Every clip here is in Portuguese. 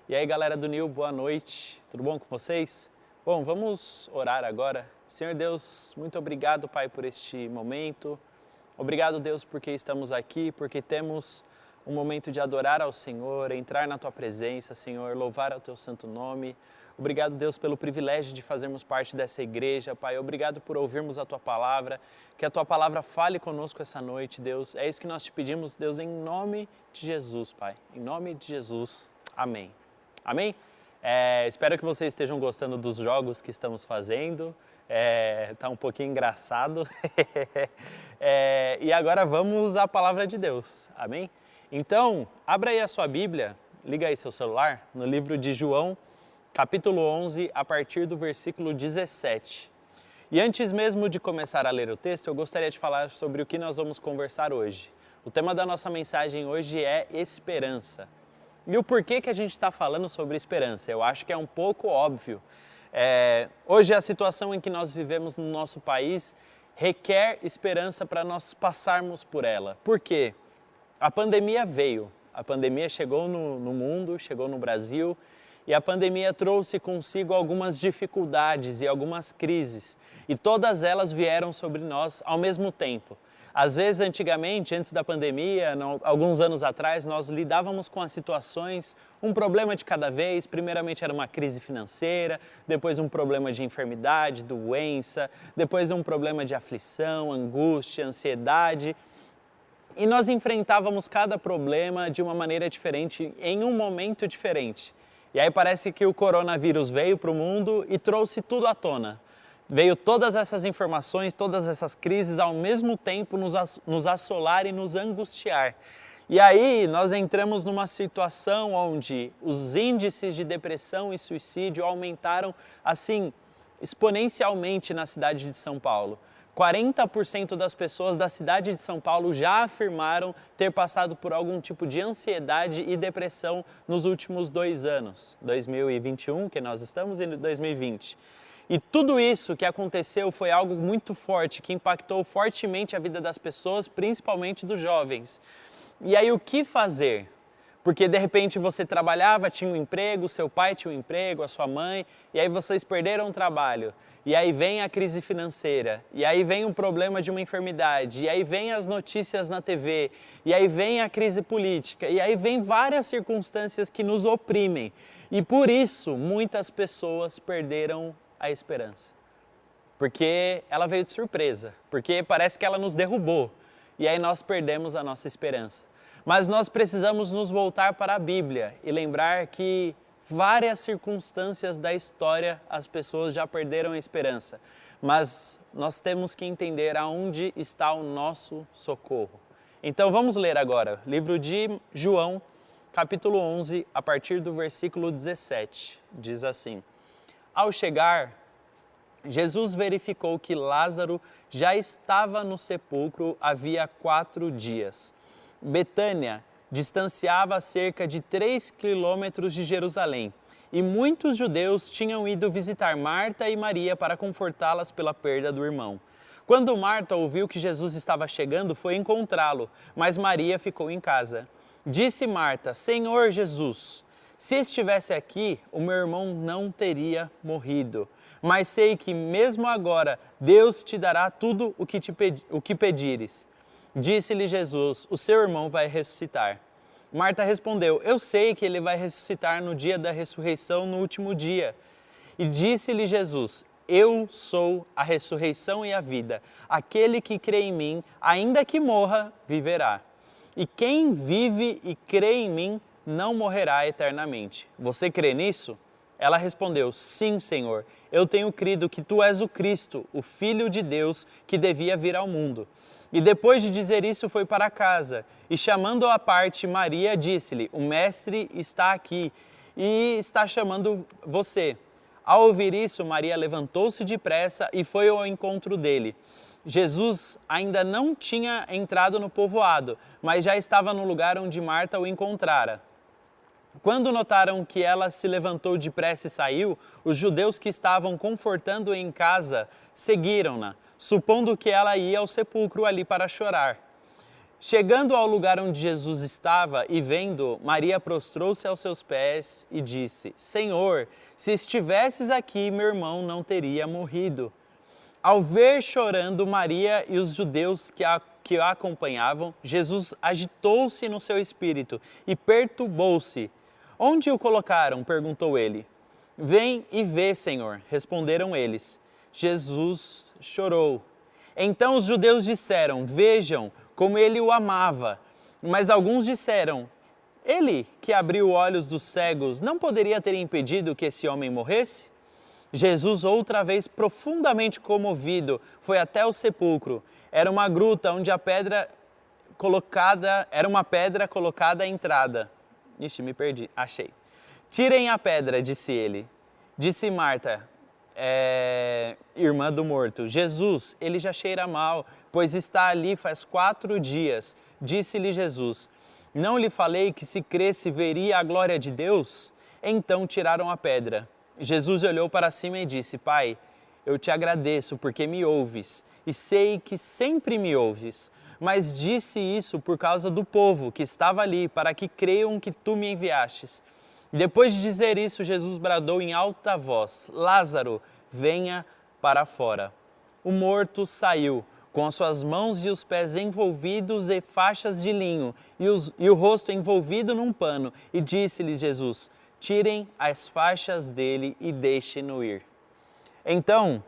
E aí galera do Nil, boa noite, tudo bom com vocês? Bom, vamos orar agora. Senhor Deus, muito obrigado, Pai, por este momento. Obrigado, Deus, porque estamos aqui, porque temos um momento de adorar ao Senhor, entrar na Tua presença, Senhor, louvar ao Teu santo nome. Obrigado, Deus, pelo privilégio de fazermos parte dessa igreja, Pai. Obrigado por ouvirmos a Tua palavra, que a Tua palavra fale conosco essa noite, Deus. É isso que nós te pedimos, Deus, em nome de Jesus, Pai. Em nome de Jesus. Amém. Amém? Espero que vocês estejam gostando dos jogos que estamos fazendo. Tá um pouquinho engraçado. E agora vamos à palavra de Deus. Amém? Então, abra aí a sua Bíblia, liga aí seu celular, no livro de João, capítulo 11, a partir do versículo 17. E antes mesmo de começar a ler o texto, eu gostaria de falar sobre o que nós vamos conversar hoje. O tema da nossa mensagem hoje é esperança. E o porquê que a gente está falando sobre esperança? Eu acho que é um pouco óbvio. Hoje a situação em que nós vivemos no nosso país requer esperança para nós passarmos por ela. Por quê? A pandemia veio, a pandemia chegou no mundo, chegou no Brasil, e a pandemia trouxe consigo algumas dificuldades e algumas crises, e todas elas vieram sobre nós ao mesmo tempo. Às vezes, antigamente, antes da pandemia, alguns anos atrás, nós lidávamos com as situações, um problema de cada vez. Primeiramente era uma crise financeira, depois um problema de enfermidade, doença, depois um problema de aflição, angústia, ansiedade. E nós enfrentávamos cada problema de uma maneira diferente, em um momento diferente. E aí parece que o coronavírus veio para o mundo e trouxe tudo à tona. Veio todas essas informações, todas essas crises ao mesmo tempo nos assolar e nos angustiar. E aí nós entramos numa situação onde os índices de depressão e suicídio aumentaram assim exponencialmente na cidade de São Paulo. 40% das pessoas da cidade de São Paulo já afirmaram ter passado por algum tipo de ansiedade e depressão nos últimos 2 anos, 2021, que nós estamos, e 2020. E tudo isso que aconteceu foi algo muito forte, que impactou fortemente a vida das pessoas, principalmente dos jovens. E aí o que fazer? Porque de repente você trabalhava, tinha um emprego, seu pai tinha um emprego, a sua mãe, e aí vocês perderam o trabalho. E aí vem a crise financeira, e aí vem um problema de uma enfermidade, e aí vem as notícias na TV, e aí vem a crise política, e aí vem várias circunstâncias que nos oprimem. E por isso muitas pessoas perderam a esperança. Porque ela veio de surpresa, porque parece que ela nos derrubou, e aí nós perdemos a nossa esperança. Mas nós precisamos nos voltar para a Bíblia e lembrar que várias circunstâncias da história as pessoas já perderam a esperança. Mas nós temos que entender aonde está o nosso socorro. Então vamos ler agora, livro de João, capítulo 11, a partir do versículo 17. Diz assim: Ao chegar, Jesus verificou que Lázaro já estava no sepulcro havia 4 dias. Betânia distanciava cerca de 3 quilômetros de Jerusalém, e muitos judeus tinham ido visitar Marta e Maria para confortá-las pela perda do irmão. Quando Marta ouviu que Jesus estava chegando, foi encontrá-lo, mas Maria ficou em casa. Disse Marta: Senhor Jesus, se estivesse aqui, o meu irmão não teria morrido. Mas sei que mesmo agora Deus te dará tudo o que pedires. Disse-lhe Jesus: o seu irmão vai ressuscitar. Marta respondeu: eu sei que ele vai ressuscitar no dia da ressurreição, no último dia. E disse-lhe Jesus: eu sou a ressurreição e a vida. Aquele que crê em mim, ainda que morra, viverá. E quem vive e crê em mim, não morrerá eternamente. Você crê nisso? Ela respondeu: sim, Senhor. Eu tenho crido que tu és o Cristo, o Filho de Deus, que devia vir ao mundo. E depois de dizer isso, foi para casa, e chamando-o à parte, Maria disse-lhe: o mestre está aqui e está chamando você. Ao ouvir isso, Maria levantou-se depressa e foi ao encontro dele. Jesus ainda não tinha entrado no povoado, mas já estava no lugar onde Marta o encontrara. Quando notaram que ela se levantou depressa e saiu, os judeus que estavam confortando em casa seguiram-na, supondo que ela ia ao sepulcro ali para chorar. Chegando ao lugar onde Jesus estava e vendo, Maria prostrou-se aos seus pés e disse: Senhor, se estivesses aqui, meu irmão não teria morrido. Ao ver chorando Maria e os judeus que a acompanhavam, Jesus agitou-se no seu espírito e perturbou-se. Onde o colocaram? Perguntou ele. Vem e vê, Senhor, responderam eles. Jesus chorou. Então os judeus disseram: Vejam como ele o amava. Mas alguns disseram: Ele que abriu olhos dos cegos não poderia ter impedido que esse homem morresse? Jesus, outra vez profundamente comovido, foi até o sepulcro. Era uma gruta onde era uma pedra colocada à entrada. Ixi, me perdi, achei. Tirem a pedra, disse ele. Disse Marta, irmã do morto: Jesus, ele já cheira mal, pois está ali faz 4 dias. Disse-lhe Jesus: Não lhe falei que se cresce veria a glória de Deus? Então tiraram a pedra. Jesus olhou para cima e disse: Pai, eu te agradeço porque me ouves, e sei que sempre me ouves. Mas disse isso por causa do povo que estava ali, para que creiam que tu me enviastes. Depois de dizer isso, Jesus bradou em alta voz: Lázaro, venha para fora. O morto saiu, com as suas mãos e os pés envolvidos em faixas de linho e o rosto envolvido num pano, e disse-lhe Jesus: Tirem as faixas dele e deixem-no ir. Então,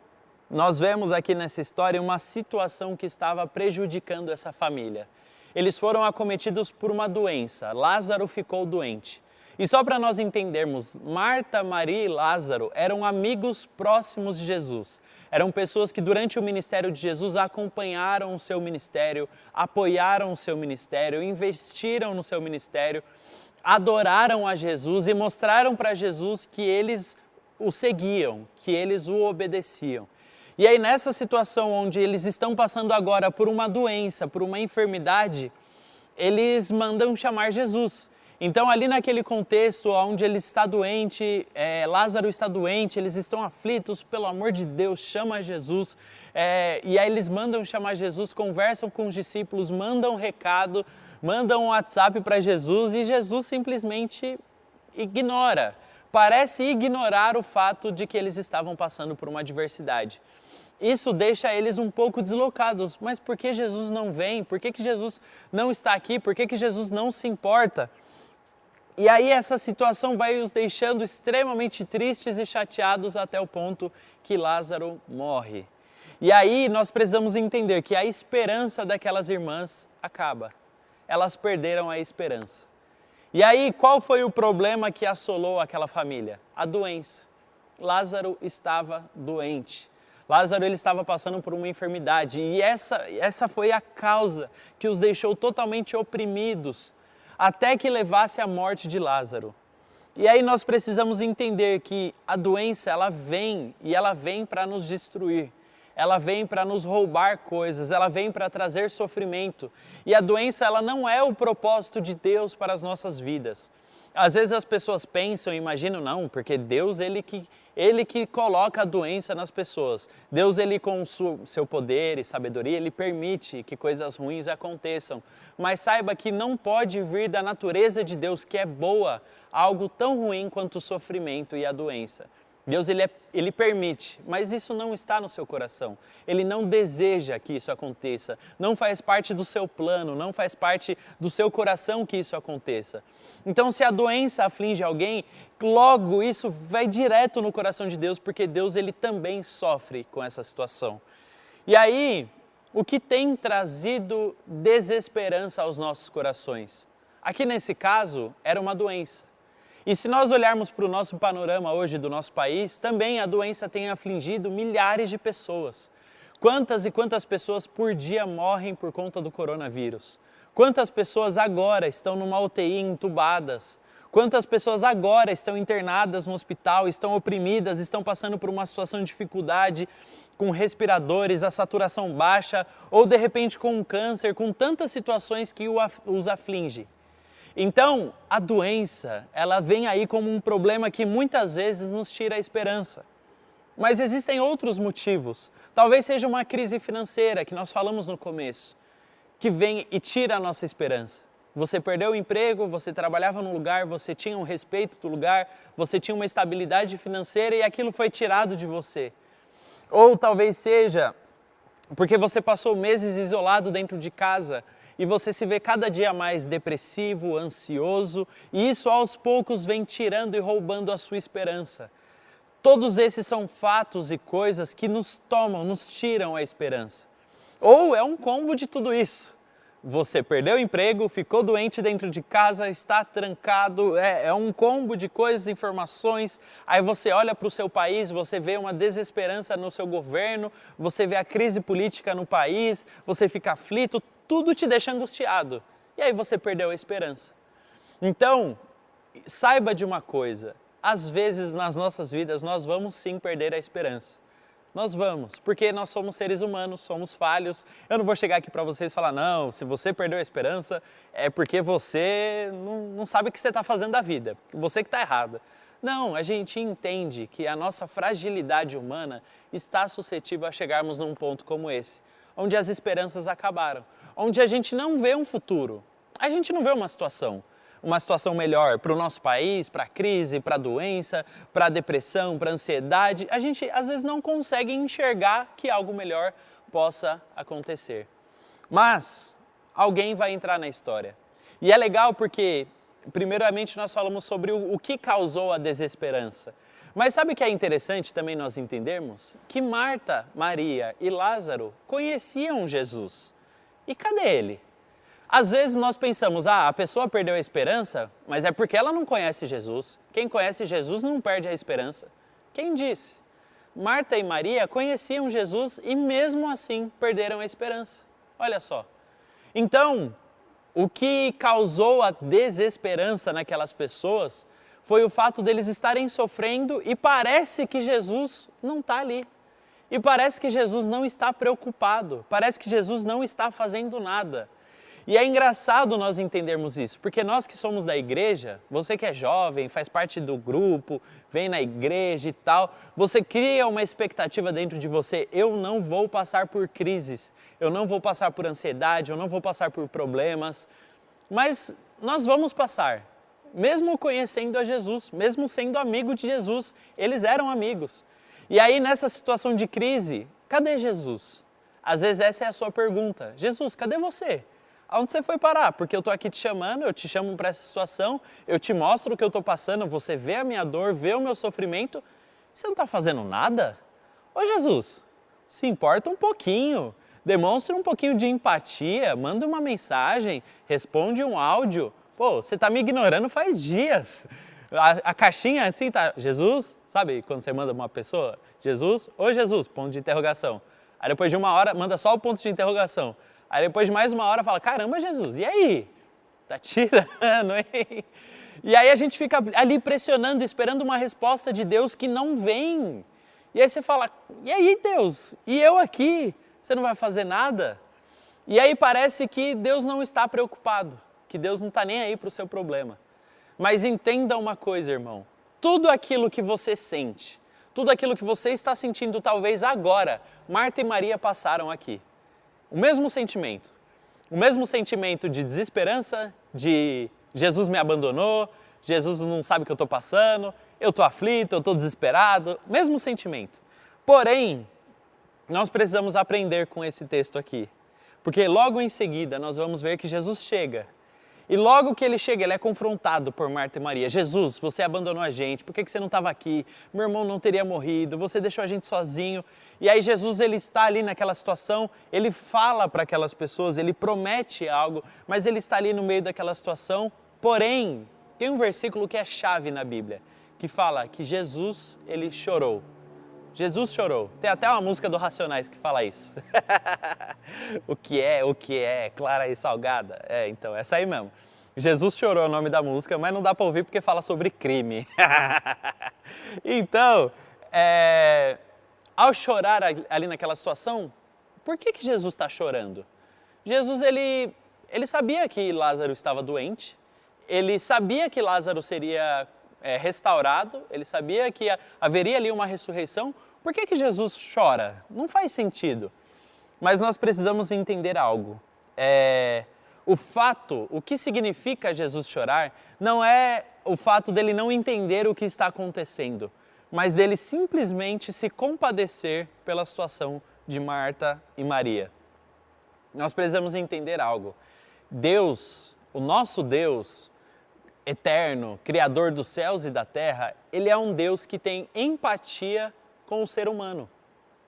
nós vemos aqui nessa história uma situação que estava prejudicando essa família. Eles foram acometidos por uma doença, Lázaro ficou doente. E só para nós entendermos, Marta, Maria e Lázaro eram amigos próximos de Jesus. Eram pessoas que durante o ministério de Jesus acompanharam o seu ministério, apoiaram o seu ministério, investiram no seu ministério, adoraram a Jesus e mostraram para Jesus que eles o seguiam, que eles o obedeciam. E aí nessa situação onde eles estão passando agora por uma doença, por uma enfermidade, eles mandam chamar Jesus. Então ali naquele contexto onde ele está doente, Lázaro está doente, eles estão aflitos, pelo amor de Deus, chama Jesus. E aí eles mandam chamar Jesus, conversam com os discípulos, mandam um recado, mandam um WhatsApp para Jesus e Jesus simplesmente ignora. Parece ignorar o fato de que eles estavam passando por uma adversidade. Isso deixa eles um pouco deslocados. Mas por que Jesus não vem? Por que Jesus não está aqui? Por que Jesus não se importa? E aí essa situação vai os deixando extremamente tristes e chateados até o ponto que Lázaro morre. E aí nós precisamos entender que a esperança daquelas irmãs acaba. Elas perderam a esperança. E aí qual foi o problema que assolou aquela família? A doença. Lázaro estava doente. Lázaro ele estava passando por uma enfermidade e essa foi a causa que os deixou totalmente oprimidos, até que levasse à morte de Lázaro. E aí nós precisamos entender que a doença ela vem para nos destruir. Ela vem para nos roubar coisas, ela vem para trazer sofrimento. E a doença ela não é o propósito de Deus para as nossas vidas. Às vezes as pessoas pensam e imaginam, não, porque Deus ele que coloca a doença nas pessoas. Deus ele com seu poder e sabedoria, ele permite que coisas ruins aconteçam. Mas saiba que não pode vir da natureza de Deus, que é boa, algo tão ruim quanto o sofrimento e a doença. Deus ele permite, mas isso não está no seu coração. Ele não deseja que isso aconteça. Não faz parte do seu plano, não faz parte do seu coração que isso aconteça. Então se a doença aflige alguém, logo isso vai direto no coração de Deus, porque Deus ele também sofre com essa situação. E aí, o que tem trazido desesperança aos nossos corações? Aqui nesse caso, era uma doença. E se nós olharmos para o nosso panorama hoje do nosso país, também a doença tem afligido milhares de pessoas. Quantas e quantas pessoas por dia morrem por conta do coronavírus? Quantas pessoas agora estão numa UTI entubadas? Quantas pessoas agora estão internadas no hospital, estão oprimidas, estão passando por uma situação de dificuldade, com respiradores, a saturação baixa, ou de repente com um câncer, com tantas situações que os aflige. Então, a doença, ela vem aí como um problema que muitas vezes nos tira a esperança. Mas existem outros motivos. Talvez seja uma crise financeira, que nós falamos no começo. que vem e tira a nossa esperança. Você perdeu o emprego, você trabalhava num lugar, você tinha um respeito do lugar, você tinha uma estabilidade financeira e aquilo foi tirado de você. Ou talvez seja porque você passou meses isolado dentro de casa e você se vê cada dia mais depressivo, ansioso, e isso aos poucos vem tirando e roubando a sua esperança. Todos esses são fatos e coisas que nos tomam, nos tiram a esperança. Ou é um combo de tudo isso. Você perdeu o emprego, ficou doente dentro de casa, está trancado, é um combo de coisas, informações. Aí você olha para o seu país, você vê uma desesperança no seu governo, você vê a crise política no país, você fica aflito, tudo te deixa angustiado. E aí você perdeu a esperança. Então, saiba de uma coisa, às vezes nas nossas vidas nós vamos sim perder a esperança. Nós vamos, porque nós somos seres humanos, somos falhos. Eu não vou chegar aqui para vocês e falar, não, se você perdeu a esperança é porque você não sabe o que você está fazendo da vida, você que está errado. Não, a gente entende que a nossa fragilidade humana está suscetível a chegarmos num ponto como esse, onde as esperanças acabaram, onde a gente não vê um futuro, a gente não vê uma situação melhor para o nosso país, para a crise, para a doença, para a depressão, para a ansiedade. A gente às vezes não consegue enxergar que algo melhor possa acontecer. Mas alguém vai entrar na história. E é legal porque, primeiramente, nós falamos sobre o que causou a desesperança. Mas sabe o que é interessante também nós entendermos? Que Marta, Maria e Lázaro conheciam Jesus. E cadê ele? Às vezes nós pensamos, a pessoa perdeu a esperança, mas é porque ela não conhece Jesus. Quem conhece Jesus não perde a esperança. Quem disse? Marta e Maria conheciam Jesus e mesmo assim perderam a esperança. Olha só. Então, o que causou a desesperança naquelas pessoas foi o fato deles estarem sofrendo e parece que Jesus não está ali. E parece que Jesus não está preocupado, parece que Jesus não está fazendo nada. E é engraçado nós entendermos isso, porque nós que somos da igreja, você que é jovem, faz parte do grupo, vem na igreja e tal, você cria uma expectativa dentro de você, eu não vou passar por crises, eu não vou passar por ansiedade, eu não vou passar por problemas, mas nós vamos passar, mesmo conhecendo a Jesus, mesmo sendo amigo de Jesus, eles eram amigos. E aí nessa situação de crise, cadê Jesus? Às vezes essa é a sua pergunta, Jesus, cadê você? Aonde você foi parar? Porque eu estou aqui te chamando, eu te chamo para essa situação, eu te mostro o que eu estou passando, você vê a minha dor, vê o meu sofrimento, você não está fazendo nada? Ô Jesus, se importa um pouquinho, demonstra um pouquinho de empatia, manda uma mensagem, responde um áudio. Pô, você está me ignorando faz dias. A caixinha assim tá, Jesus, sabe quando você manda uma pessoa, Jesus, ô Jesus, ponto de interrogação. Aí depois de uma hora, manda só o ponto de interrogação. Aí depois de mais uma hora fala, caramba Jesus, e aí? Tá tirando, hein? E aí a gente fica ali pressionando, esperando uma resposta de Deus que não vem. E aí você fala, e aí Deus? E eu aqui? Você não vai fazer nada? E aí parece que Deus não está preocupado, que Deus não está nem aí para o seu problema. Mas entenda uma coisa, irmão, tudo aquilo que você sente, tudo aquilo que você está sentindo talvez agora, Marta e Maria passaram aqui. O mesmo sentimento de desesperança, de Jesus me abandonou, Jesus não sabe o que eu estou passando, eu estou aflito, eu estou desesperado, mesmo sentimento. Porém, nós precisamos aprender com esse texto aqui, porque logo em seguida nós vamos ver que Jesus chega. E logo que ele chega, ele é confrontado por Marta e Maria. Jesus, você abandonou a gente, por que você não estava aqui? Meu irmão não teria morrido, você deixou a gente sozinho. E aí Jesus, ele está ali naquela situação, ele fala para aquelas pessoas, ele promete algo, mas ele está ali no meio daquela situação. Porém, tem um versículo que é chave na Bíblia, que fala que Jesus, ele chorou. Jesus chorou. Tem até uma música do Racionais que fala isso. O que é, clara e salgada. Então, essa aí mesmo. Jesus chorou é o nome da música, mas não dá para ouvir porque fala sobre crime. Então, ao chorar ali naquela situação, por que Jesus está chorando? Jesus, ele sabia que Lázaro estava doente, ele sabia que Lázaro seria restaurado, ele sabia que haveria ali uma ressurreição. Por que Jesus chora? Não faz sentido. Mas nós precisamos entender algo. O que significa Jesus chorar não é o fato dele não entender o que está acontecendo, mas dele simplesmente se compadecer pela situação de Marta e Maria. Nós precisamos entender algo. Deus, o nosso Deus eterno, Criador dos céus e da terra, Ele é um Deus que tem empatia com o ser humano.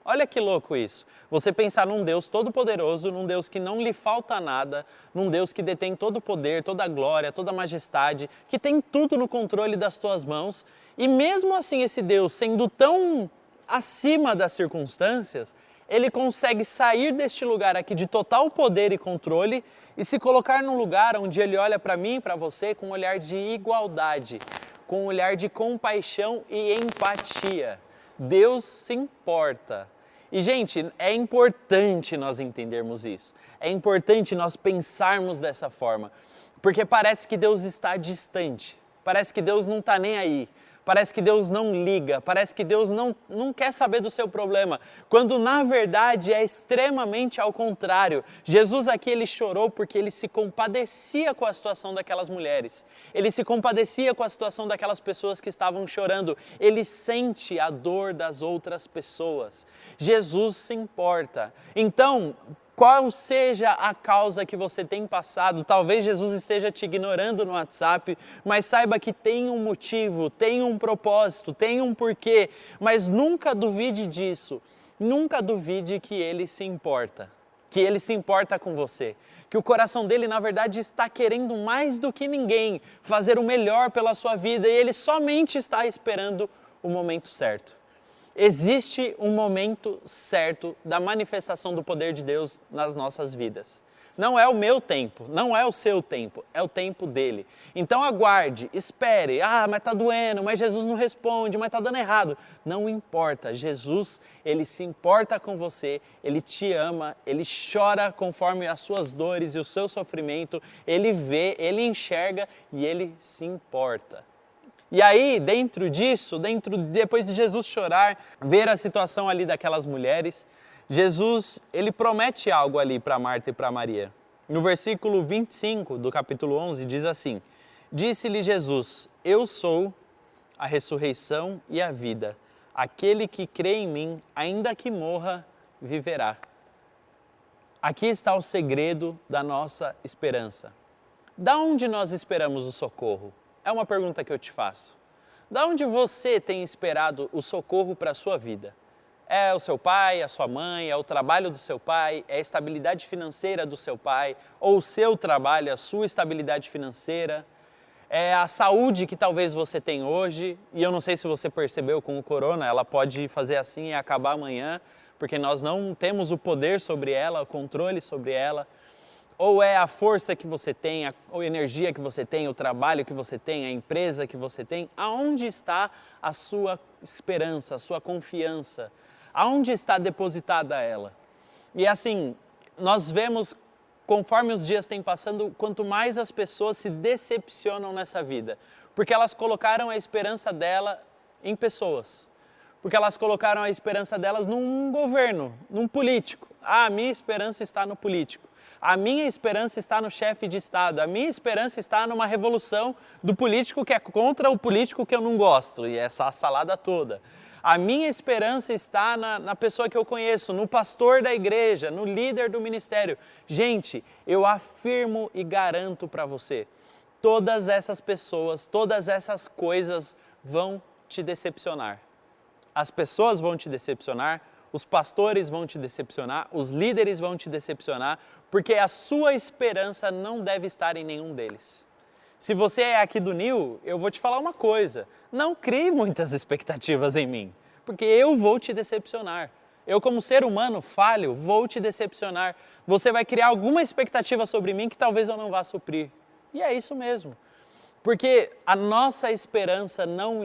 Olha que louco isso. Você pensar num Deus todo-poderoso, num Deus que não lhe falta nada, num Deus que detém todo o poder, toda a glória, toda a majestade, que tem tudo no controle das tuas mãos, e mesmo assim esse Deus, sendo tão acima das circunstâncias, ele consegue sair deste lugar aqui de total poder e controle e se colocar num lugar onde ele olha para mim e para você com um olhar de igualdade, com um olhar de compaixão e empatia. Deus se importa. E, gente, é importante nós entendermos isso. É importante nós pensarmos dessa forma. Porque parece que Deus está distante. Parece que Deus não está nem aí. Parece que Deus não liga. Parece que Deus não quer saber do seu problema. Quando, na verdade, é extremamente ao contrário. Jesus aqui, ele chorou porque ele se compadecia com a situação daquelas mulheres. Ele se compadecia com a situação daquelas pessoas que estavam chorando. Ele sente a dor das outras pessoas. Jesus se importa. Então, qual seja a causa que você tem passado, talvez Jesus esteja te ignorando no WhatsApp, mas saiba que tem um motivo, tem um propósito, tem um porquê, mas nunca duvide disso, nunca duvide que Ele se importa, que Ele se importa com você, que o coração dele na verdade está querendo mais do que ninguém fazer o melhor pela sua vida e Ele somente está esperando o momento certo. Existe um momento certo da manifestação do poder de Deus nas nossas vidas. Não é o meu tempo, não é o seu tempo, é o tempo dele. Então aguarde, espere, mas está doendo, mas Jesus não responde, mas está dando errado. Não importa, Jesus, ele se importa com você, ele te ama, ele chora conforme as suas dores e o seu sofrimento, ele vê, ele enxerga e ele se importa. E aí, dentro disso, depois de Jesus chorar, ver a situação ali daquelas mulheres, Jesus, ele promete algo ali para Marta e para Maria. No versículo 25 do capítulo 11 diz assim: Disse-lhe Jesus, eu sou a ressurreição e a vida. Aquele que crê em mim, ainda que morra, viverá. Aqui está o segredo da nossa esperança. Da onde nós esperamos o socorro? É uma pergunta que eu te faço. Da onde você tem esperado o socorro para a sua vida? É o seu pai, a sua mãe, é o trabalho do seu pai, é a estabilidade financeira do seu pai, ou o seu trabalho, a sua estabilidade financeira, é a saúde que talvez você tem hoje, e eu não sei se você percebeu com o corona, ela pode fazer assim e acabar amanhã, porque nós não temos o poder sobre ela, o controle sobre ela. Ou é a força que você tem, a energia que você tem, o trabalho que você tem, a empresa que você tem? Aonde está a sua esperança, a sua confiança? Aonde está depositada ela? E assim, nós vemos, conforme os dias têm passando, quanto mais as pessoas se decepcionam nessa vida. Porque elas colocaram a esperança dela em pessoas. Porque elas colocaram a esperança delas num governo, num político. A minha esperança está no político. A minha esperança está no chefe de Estado, a minha esperança está numa revolução do político que é contra o político que eu não gosto, e essa salada toda. A minha esperança está na pessoa que eu conheço, no pastor da igreja, no líder do ministério. Gente, eu afirmo e garanto para você, todas essas pessoas, todas essas coisas vão te decepcionar. As pessoas vão te decepcionar, os pastores vão te decepcionar, os líderes vão te decepcionar, porque a sua esperança não deve estar em nenhum deles. Se você é aqui do New, eu vou te falar uma coisa, não crie muitas expectativas em mim, porque eu vou te decepcionar. Eu, como ser humano falho, vou te decepcionar. Você vai criar alguma expectativa sobre mim que talvez eu não vá suprir. E é isso mesmo, porque a nossa esperança não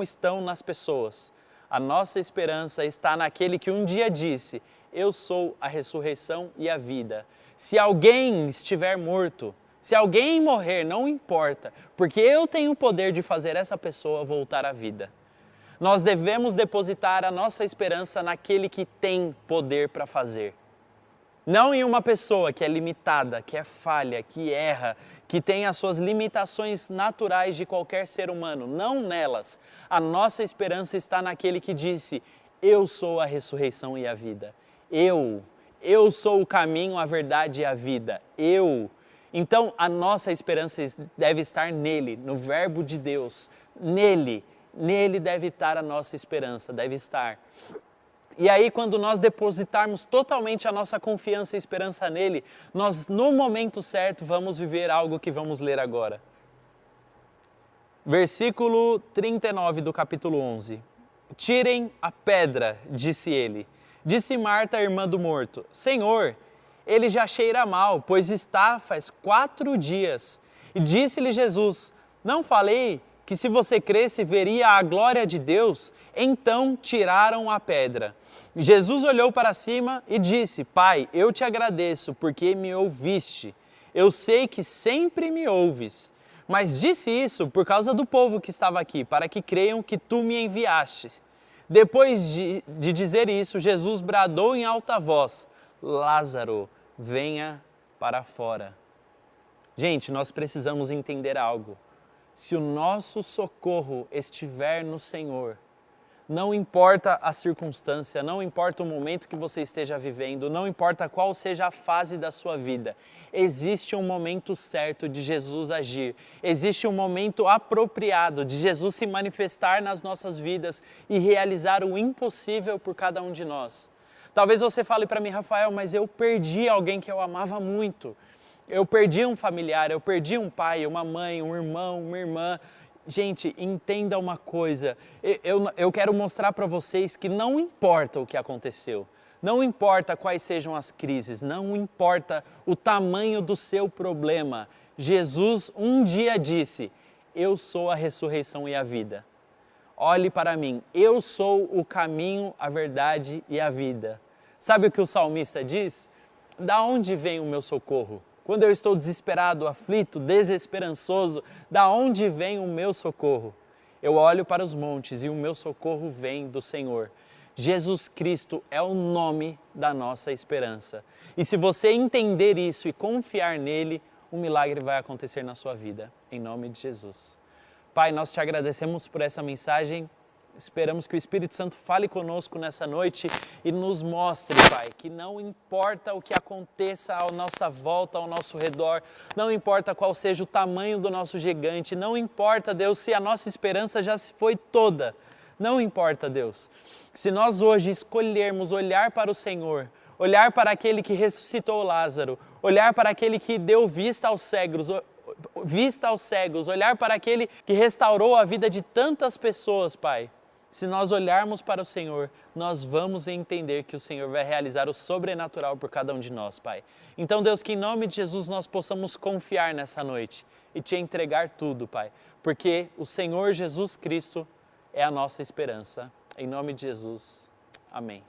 estão nas pessoas. A nossa esperança está naquele que um dia disse, eu sou a ressurreição e a vida. Se alguém estiver morto, se alguém morrer, não importa, porque eu tenho o poder de fazer essa pessoa voltar à vida. Nós devemos depositar a nossa esperança naquele que tem poder para fazer. Não em uma pessoa que é limitada, que é falha, que erra, que tem as suas limitações naturais de qualquer ser humano. Não nelas. A nossa esperança está naquele que disse: eu sou a ressurreição e a vida. Eu sou o caminho, a verdade e a vida. Então, a nossa esperança deve estar nele, no Verbo de Deus. Nele deve estar a nossa esperança, deve estar. E aí, quando nós depositarmos totalmente a nossa confiança e esperança nele, nós, no momento certo, vamos viver algo que vamos ler agora. Versículo 39 do capítulo 11. Tirem a pedra, disse ele. Disse Marta, irmã do morto: Senhor, ele já cheira mal, pois está faz 4 dias. E disse-lhe Jesus: não falei que se você cresce veria a glória de Deus? Então tiraram a pedra. Jesus olhou para cima e disse: Pai, eu te agradeço porque me ouviste. Eu sei que sempre me ouves. Mas disse isso por causa do povo que estava aqui, para que creiam que tu me enviaste. Depois de dizer isso, Jesus bradou em alta voz: Lázaro, venha para fora. Gente, nós precisamos entender algo. Se o nosso socorro estiver no Senhor, não importa a circunstância, não importa o momento que você esteja vivendo, não importa qual seja a fase da sua vida, existe um momento certo de Jesus agir, existe um momento apropriado de Jesus se manifestar nas nossas vidas e realizar o impossível por cada um de nós. Talvez você fale para mim: Rafael, mas eu perdi alguém que eu amava muito. Eu perdi um familiar, eu perdi um pai, uma mãe, um irmão, uma irmã. Gente, entenda uma coisa, eu quero mostrar para vocês que não importa o que aconteceu, não importa quais sejam as crises, não importa o tamanho do seu problema. Jesus um dia disse: eu sou a ressurreição e a vida. Olhe para mim, eu sou o caminho, a verdade e a vida. Sabe o que o salmista diz? Da onde vem o meu socorro? Quando eu estou desesperado, aflito, desesperançoso, da onde vem o meu socorro? Eu olho para os montes e o meu socorro vem do Senhor. Jesus Cristo é o nome da nossa esperança. E se você entender isso e confiar nele, um milagre vai acontecer na sua vida, em nome de Jesus. Pai, nós te agradecemos por essa mensagem. Esperamos que o Espírito Santo fale conosco nessa noite e nos mostre, Pai, que não importa o que aconteça à nossa volta, ao nosso redor, não importa qual seja o tamanho do nosso gigante, não importa, Deus, se a nossa esperança já se foi toda, não importa, Deus. Se nós hoje escolhermos olhar para o Senhor, olhar para aquele que ressuscitou Lázaro, olhar para aquele que deu vista aos cegos, olhar para aquele que restaurou a vida de tantas pessoas, Pai. Se nós olharmos para o Senhor, nós vamos entender que o Senhor vai realizar o sobrenatural por cada um de nós, Pai. Então, Deus, que em nome de Jesus nós possamos confiar nessa noite e te entregar tudo, Pai. Porque o Senhor Jesus Cristo é a nossa esperança. Em nome de Jesus. Amém.